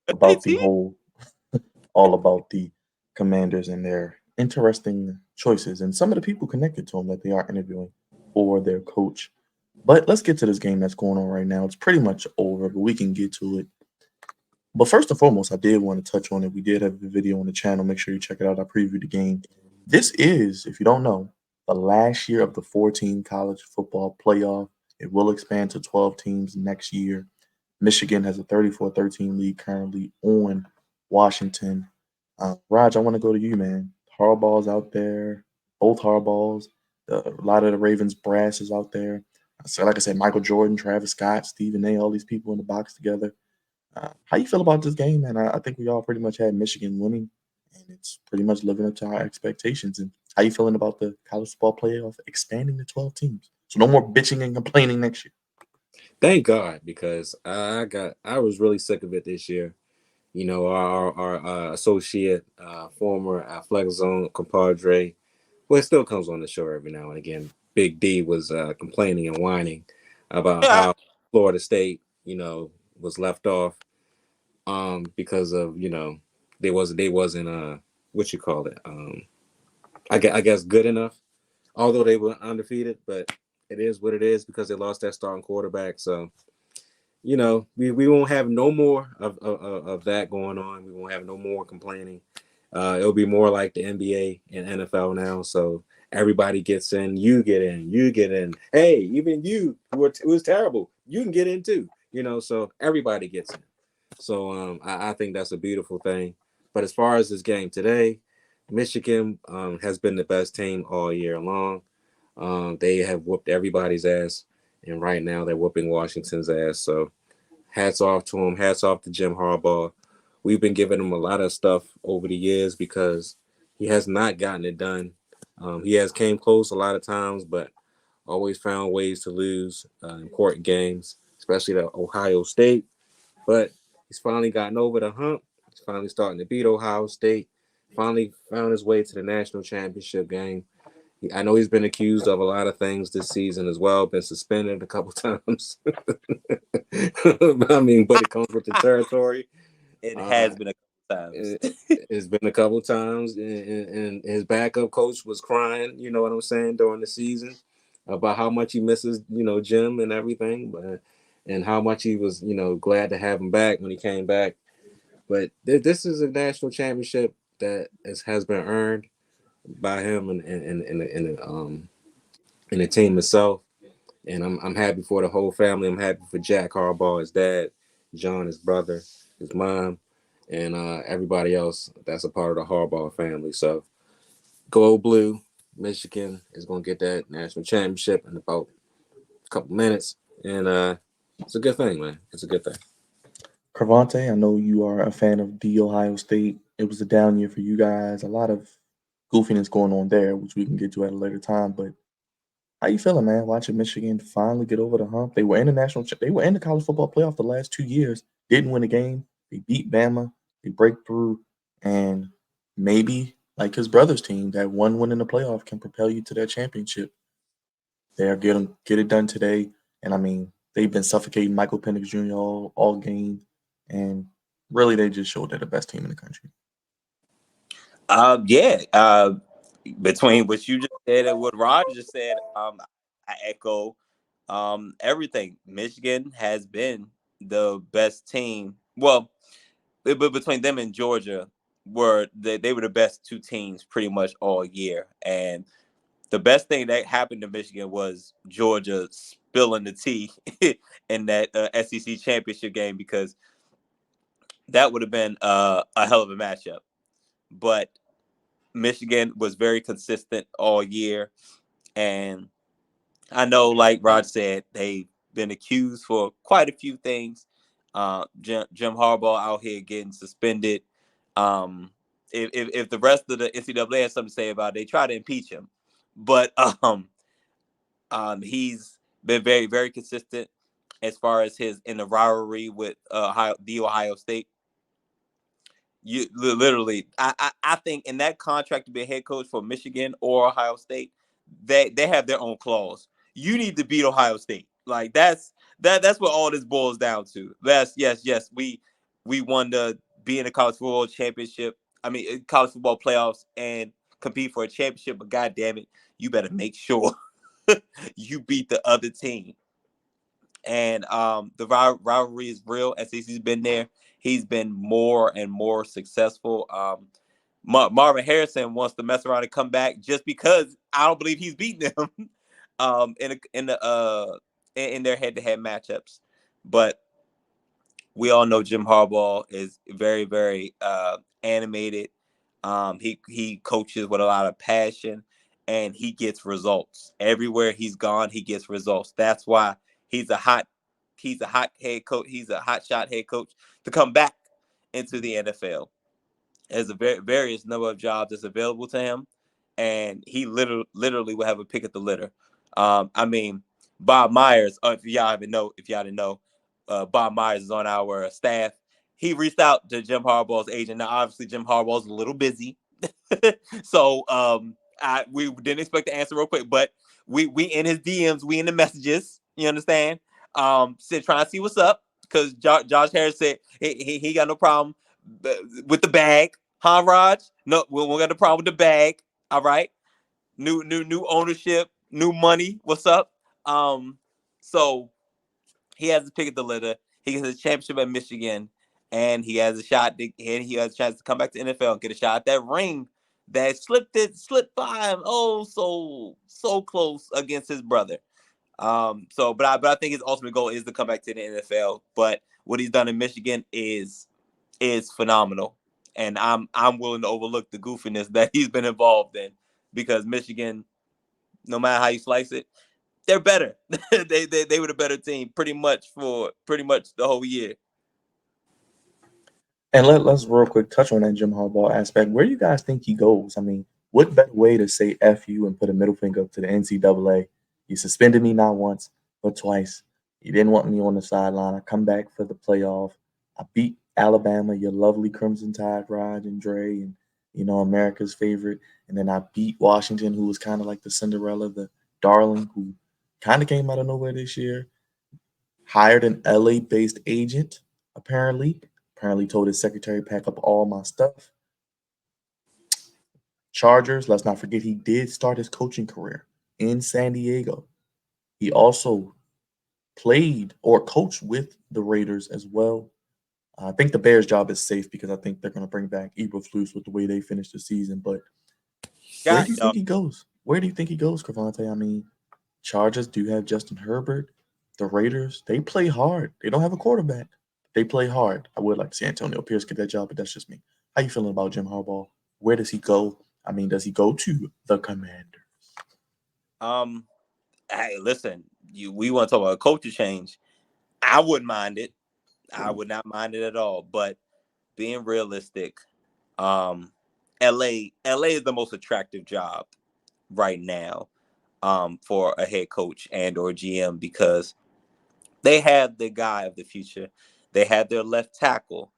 about the whole, all about the Commanders and their interesting choices and some of the people connected to them that they are interviewing for their coach. But let's get to this game that's going on right now. It's pretty much over, but we can get to it. But first and foremost, I did want to touch on it. We did have a video on the channel. Make sure you check it out. I previewed the game. This is, if you don't know, the last year of the 14 college football playoff. It will expand to 12 teams next year. Michigan has a 34-13 lead currently on Washington. Raj, I want to go to you, man. Harbaugh's out there, both Harbaughs. A lot of the Ravens brass is out there. So, like I said, Michael Jordan, Travis Scott, Stephen A., all these people in the box together. How you feel about this game, man? I think we all pretty much had Michigan winning, and it's pretty much living up to our expectations. And how you feeling about the college football playoff expanding to 12 teams? So no more bitching and complaining next year. Thank God, because I was really sick of it this year. You know, our associate, former Athletic Zone compadre, well, it still comes on the show every now and again. Big D was complaining and whining about how Florida State, was left off because of they wasn't what you call it I guess good enough, although they were undefeated, but it is what it is because they lost that starting quarterback. So we won't have no more of that going on. We won't have no more complaining. It'll be more like the NBA and NFL now. So everybody gets in, you get in, you get in. Hey, even you who was terrible, you can get in too. So everybody gets in. So I think that's a beautiful thing. But as far as this game today, Michigan has been the best team all year long. They have whooped everybody's ass, and right now they're whooping Washington's ass. So hats off to him. Hats off to Jim Harbaugh. We've been giving him a lot of stuff over the years because he has not gotten it done. He has came close a lot of times, but always found ways to lose important games, especially the Ohio State. But he's finally gotten over the hump. He's finally starting to beat Ohio State. Finally found his way to the national championship game. I know he's been accused of a lot of things this season as well. Been suspended a couple times. I mean, but it comes with the territory. It Uh, has been a couple times. it, it's been a couple times, and his backup coach was crying. You know what I'm saying during the season about how much he misses, Jim and everything, but and how much he was, glad to have him back when he came back. But this is a national championship that has been earned by him and the team itself. And I'm happy for the whole family. I'm happy for Jack Harbaugh, his dad, John, his brother, his mom, and everybody else that's a part of the Harbaugh family. So go blue. Michigan is going to get that national championship in about a couple minutes. And it's a good thing, man. It's a good thing. Cravante, I know you are a fan of the Ohio State. It was a down year for you guys. A lot of goofiness going on there, which we can get to at a later time. But how you feeling, man? Watching Michigan finally get over the hump. They were in the they were in the college football playoff the last 2 years. Didn't win a game. They beat Bama. They break through, and maybe like his brother's team, that one win in the playoff can propel you to that championship. They're get it done today, and I mean they've been suffocating Michael Penix Jr. all game, and really they just showed they're the best team in the country. Yeah. Between what you just said and what Rod just said, I echo everything. Michigan has been the best team. Well, but between them and Georgia, they were the best two teams pretty much all year. And the best thing that happened to Michigan was Georgia spilling the tea in that SEC championship game, because that would have been a hell of a matchup. But Michigan was very consistent all year. And I know, like Rod said, they've been accused for quite a few things. Jim Harbaugh out here getting suspended. If the rest of the NCAA has something to say about it, they try to impeach him. But he's been very, very consistent as far as his in the rivalry with the Ohio State. You literally, I think in that contract to be a head coach for Michigan or Ohio State, they have their own clause. You need to beat Ohio State. Like that's what all this boils down to. That's yes, we want to be in the college football championship. I mean, college football playoffs and compete for a championship. But God damn it, you better make sure you beat the other team. And the rivalry is real. SEC's been there. He's been more and more successful. Marvin Harrison wants to mess around and come back just because I don't believe he's beaten them in their head-to-head matchups. But we all know Jim Harbaugh is very, very animated. He coaches with a lot of passion, and he gets results everywhere he's gone. He gets results. That's why he's a hot head coach. He's a hot shot head coach to come back into the NFL. There's a various number of jobs that's available to him, and he literally will have a pick at the litter. I mean, Bob Myers. If y'all didn't know, Bob Myers is on our staff. He reached out to Jim Harbaugh's agent. Now, obviously, Jim Harbaugh's a little busy, so we didn't expect to answer real quick. But we in his DMs, we in the messages. You understand? Said trying to see what's up because Josh Harris said he got no problem with the bag, huh, Raj? No, we don't got no problem with the bag. All right, new ownership, new money. What's up? So he has to pick at the litter. He gets a championship at Michigan, and he has a shot. And he has a chance to come back to NFL and get a shot at that ring that slipped by him. Oh, so close against his brother. But I think his ultimate goal is to come back to the NFL. But what he's done in Michigan is phenomenal, and I'm willing to overlook the goofiness that he's been involved in because Michigan, no matter how you slice it, they're better. They were the better team pretty much the whole year. And let's real quick touch on that Jim Harbaugh aspect. Where do you guys think he goes? I mean, what better way to say F you and put a middle finger up to the NCAA? You suspended me not once, but twice. You didn't want me on the sideline. I come back for the playoff. I beat Alabama, your lovely Crimson Tide, Raj and Dre, and America's favorite. And then I beat Washington, who was kind of like the Cinderella, the darling, who kind of came out of nowhere this year. Hired an LA based agent, apparently. Apparently told his secretary pack up all my stuff. Chargers, let's not forget he did start his coaching career in San Diego. He also played or coached with the Raiders as well. I think the Bears' job is safe because I think they're going to bring back Eberflus with the way they finished the season. But where God, do you think he goes? Where do you think he goes, Cravante? I mean, Chargers do have Justin Herbert. The Raiders, they play hard. They don't have a quarterback. They play hard. I would like to see Antonio Pierce get that job, but that's just me. How you feeling about Jim Harbaugh? Where does he go? I mean, does he go to the Commander? um, hey, listen, we want to talk about a culture change. I wouldn't mind it. I would not mind it at all. But being realistic, um, LA is the most attractive job right now, for a head coach and or GM because they have the guy of the future. They have their left tackle.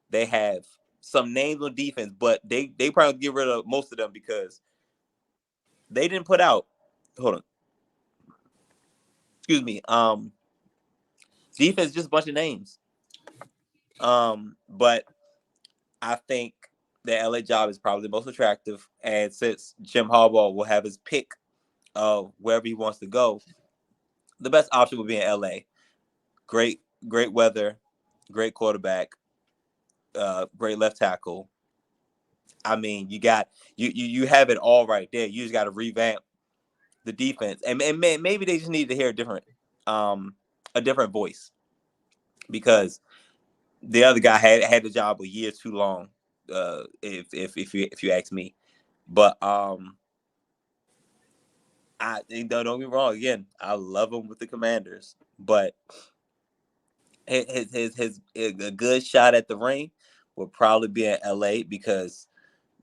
They have some names on defense, but they probably get rid of most of them because they didn't put out. Hold on, excuse me. Defense just a bunch of names. But I think the LA job is probably the most attractive, and since Jim Harbaugh will have his pick of wherever he wants to go, the best option would be in LA. Great weather, great quarterback, great left tackle. I mean, you have it all right there. You just got to revamp the defense, and maybe they just need to hear um a different voice because the other guy had the job a year too long. If you ask me, but I don't get me wrong. Again, I love him with the Commanders, but his a good shot at the ring would probably be in LA because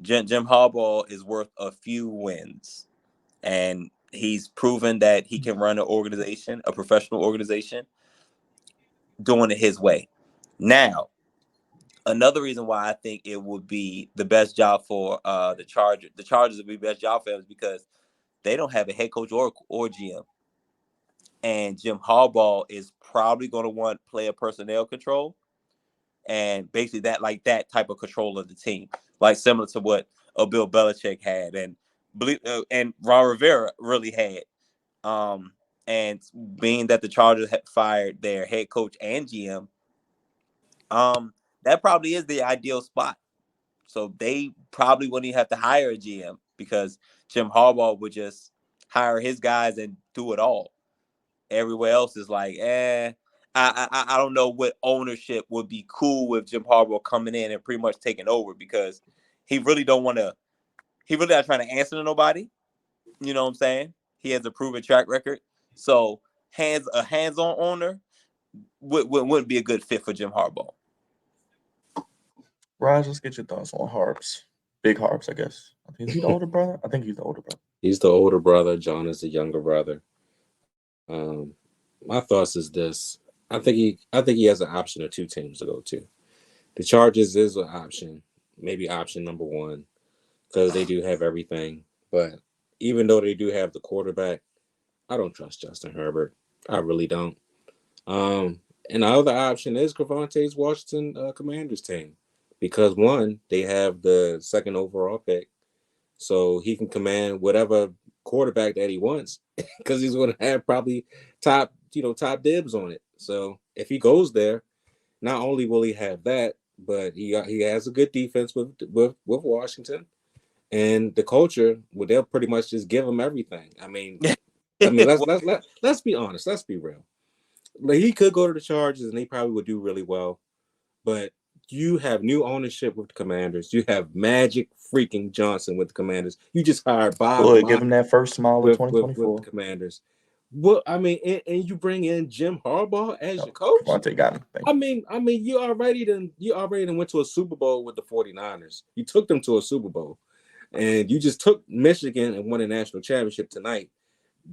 Jim Harbaugh is worth a few wins, and he's proven that he can run an organization, a professional organization, doing it his way. Now, another reason why I think it would be the best job for the Chargers would be the best job for them is because they don't have a head coach or GM, and Jim Harbaugh is probably going to want player personnel control. and basically that type of control of the team, like similar to what Bill Belichick had and Ron Rivera really had. And being that the Chargers had fired their head coach and GM, that probably is the ideal spot. So they probably wouldn't even have to hire a GM because Jim Harbaugh would just hire his guys and do it all. Everywhere else is like, I don't know what ownership would be cool with Jim Harbaugh coming in and pretty much taking over, because he really don't want to. He really not trying to answer to nobody. You know what I'm saying? He has a proven track record. So a hands-on owner wouldn't be a good fit for Jim Harbaugh. Raj, let's get your thoughts on Harbs. Big Harbs, I guess. Is he the older brother? I think he's the older brother. He's the older brother. John is the younger brother. My thoughts is this: I think he has an option of 2 teams to go to. The Chargers is an option, maybe option number 1, because they do have everything. But even though they do have the quarterback, I don't trust Justin Herbert. I really don't. And the other option is Cavante's Washington Commanders team, because 1, they have the 2nd overall pick, so he can command whatever quarterback that he wants, because he's going to have probably top dibs on it. So if he goes there, not only will he have that, but he has a good defense with Washington, and the culture, well, they'll pretty much just give him everything. I mean, let's be honest. Let's be real. Like, he could go to the Chargers and they probably would do really well, but you have new ownership with the Commanders. You have Magic freaking Johnson with the Commanders. You just hired Bob Good, give him that first smile of with 2024. the Commanders. Well, I mean, and you bring in Jim Harbaugh as your coach. Cavante got him. I mean, you already went to a Super Bowl with the 49ers. You took them to a Super Bowl, and you just took Michigan and won a national championship tonight.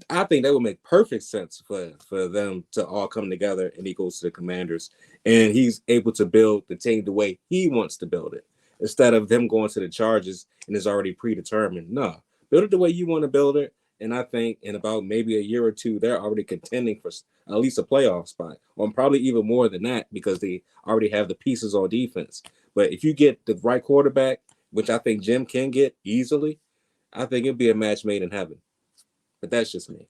I think that would make perfect sense for them to all come together, and he goes to the Commanders, and he's able to build the team the way he wants to build it, instead of them going to the Chargers and it's already predetermined. No, build it the way you want to build it, and I think in about maybe a year or 2, they're already contending for at least a playoff spot, or probably even more than that, because they already have the pieces on defense. But if you get the right quarterback, which I think Jim can get easily, I think it'd be a match made in heaven. But that's just me.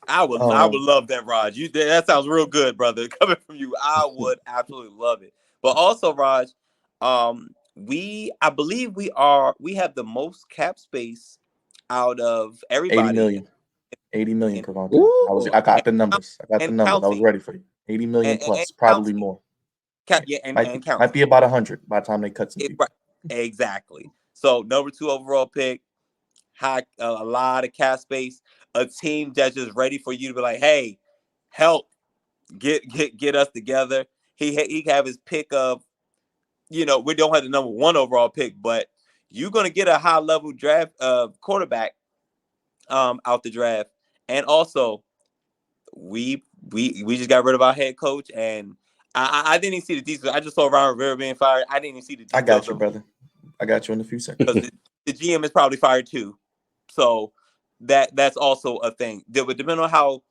I would love that, Raj. That sounds real good, brother. Coming from you, I would absolutely love it. But also, Raj, I believe we have the most cap space out of everybody. 80 million, Cavante. I got the numbers. I was ready for you. 80 million plus, probably counting. more. And counting. Might be about 100 by the time they cut some people. Right. Exactly. So number 2 overall pick, a lot of cap space, a team that's just ready for you to be like, hey, help, get us together. He have his pick of, we don't have the number 1 overall pick, but you're gonna get a high level draft quarterback out the draft. And also we just got rid of our head coach, and I didn't even see the details. I just saw Ron Rivera being fired. I didn't even see the details. I got you, brother. I got you in a few seconds. Because the GM is probably fired too. So that's also a thing. Depending on how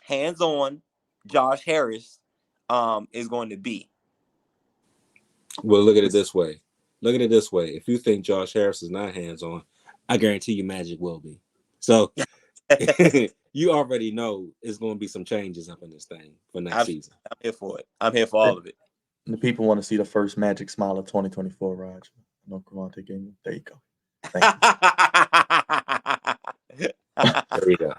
hands-on Josh Harris is going to be. Well, look at it this way. If you think Josh Harris is not hands-on, I guarantee you Magic will be. So you already know it's going to be some changes up in this thing for next season. I'm here for it. I'm here for all of it. And the people want to see the first Magic smile of 2024, Raj. No Cavante game. There you go. Thank you. There we go.